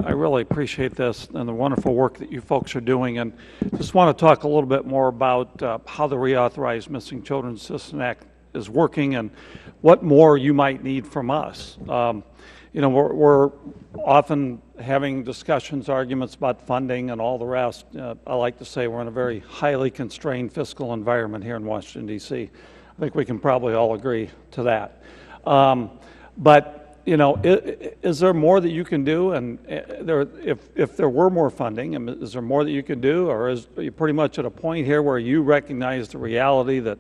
I really appreciate this and the wonderful work that you folks are doing, and just want to talk a little bit more about how the Reauthorized Missing Children Assistance Act is working and what more you might need from us. You know, we're often having discussions, arguments about funding and all the rest. I like to say we're in a very highly constrained fiscal environment here in Washington, D.C. I think we can probably all agree to that. But you know, is there more that you can do? And if there were more funding, is there more that you can do? Or are you pretty much at a point here where you recognize the reality that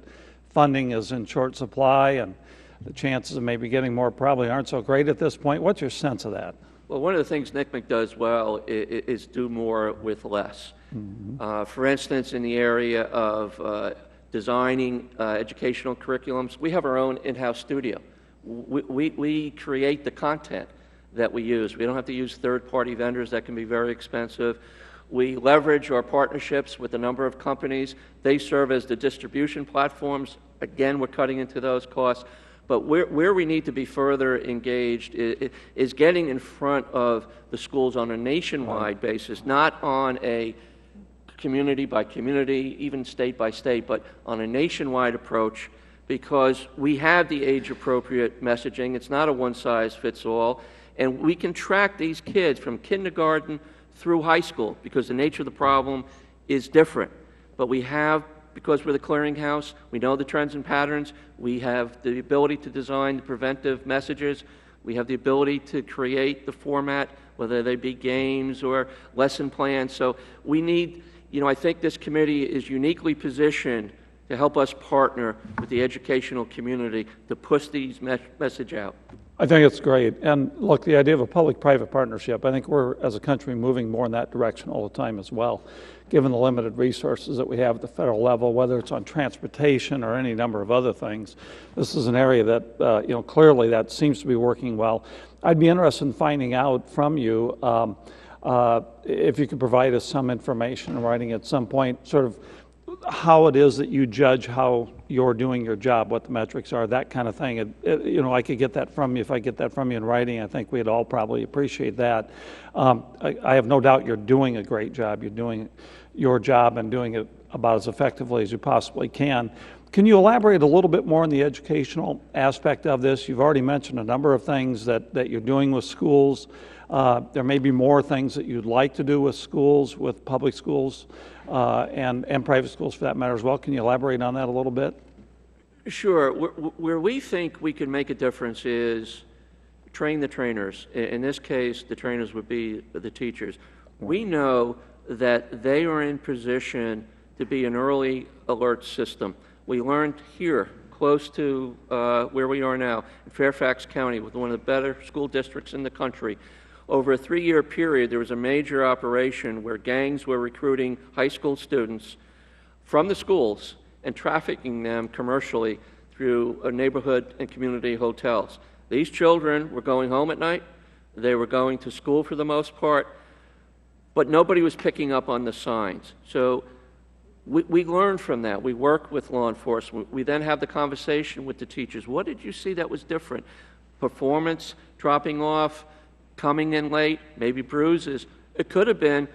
funding is in short supply and the chances of maybe getting more probably aren't so great at this point? What's your sense of that? Well, one of the things NCMEC does well is do more with less. Mm-hmm. For instance, in the area of designing educational curriculums, we have our own in-house studio. We create the content that we use. We don't have to use third-party vendors that can be very expensive. We leverage our partnerships with a number of companies. They serve as the distribution platforms. Again, we're cutting into those costs. But where we need to be further engaged is getting in front of the schools on a nationwide basis, not on a community by community, even state by state, but on a nationwide approach, because we have the age-appropriate messaging. It's not a one-size-fits-all, and we can track these kids from kindergarten through high school because the nature of the problem is different. But we have, because we're the clearinghouse, we know the trends and patterns, we have the ability to design the preventive messages, we have the ability to create the format, whether they be games or lesson plans. So we need, you know, I think this committee is uniquely positioned to help us partner with the educational community to push these message out. I think it's great. And look, the idea of a public-private partnership, I think we're, as a country, moving more in that direction all the time as well, given the limited resources that we have at the federal level, whether it's on transportation or any number of other things. This is an area that, you know, clearly that seems to be working well. I'd be interested in finding out from you if you could provide us some information in writing at some point, sort of how it is that you judge how you're doing your job, what the metrics are, that kind of thing. You know, I could get that from you. If I get that from you in writing, I think we'd all probably appreciate that. I have no doubt you're doing a great job. You're doing your job and doing it about as effectively as you possibly can. Can you elaborate a little bit more on the educational aspect of this? You've already mentioned a number of things that you're doing with schools. There may be more things that you'd like to do with schools, with public schools, and private schools for that matter as well. Can you elaborate on that a little bit? Sure. Where we think we can make a difference is train the trainers. In this case, the trainers would be the teachers. We know that they are in position to be an early alert system. We learned here, close to where we are now, in Fairfax County, with one of the better school districts in the country. Over a 3-year period, there was a major operation where gangs were recruiting high school students from the schools and trafficking them commercially through neighborhood and community hotels. These children were going home at night. They were going to school for the most part, but nobody was picking up on the signs. So we learned from that. We work with law enforcement. We then have the conversation with the teachers. What did you see that was different? Performance, dropping off, coming in late, maybe bruises. It could have been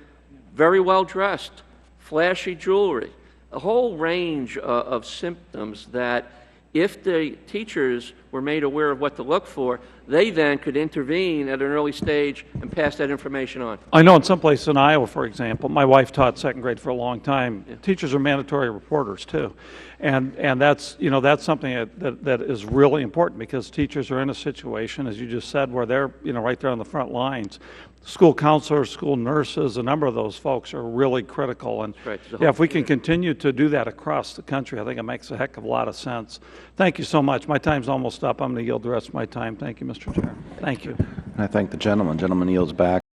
very well dressed, flashy jewelry, a whole range of symptoms that if the teachers were made aware of what to look for, they then could intervene at an early stage and pass that information on. I know in some places in Iowa, for example, my wife taught second grade for a long time. Yeah. Teachers are mandatory reporters too, and that's, you know, that's something that is really important because teachers are in a situation, as you just said, where they're, you know, right there on the front lines. School counselors, school nurses, a number of those folks are really critical. And right. Yeah, if we can continue to do that across the country, I think it makes a heck of a lot of sense. Thank you so much. My time's almost up. I'm going to yield the rest of my time. Thank you, Mr. Chair. Thank you. I thank the gentleman. Gentleman yields back.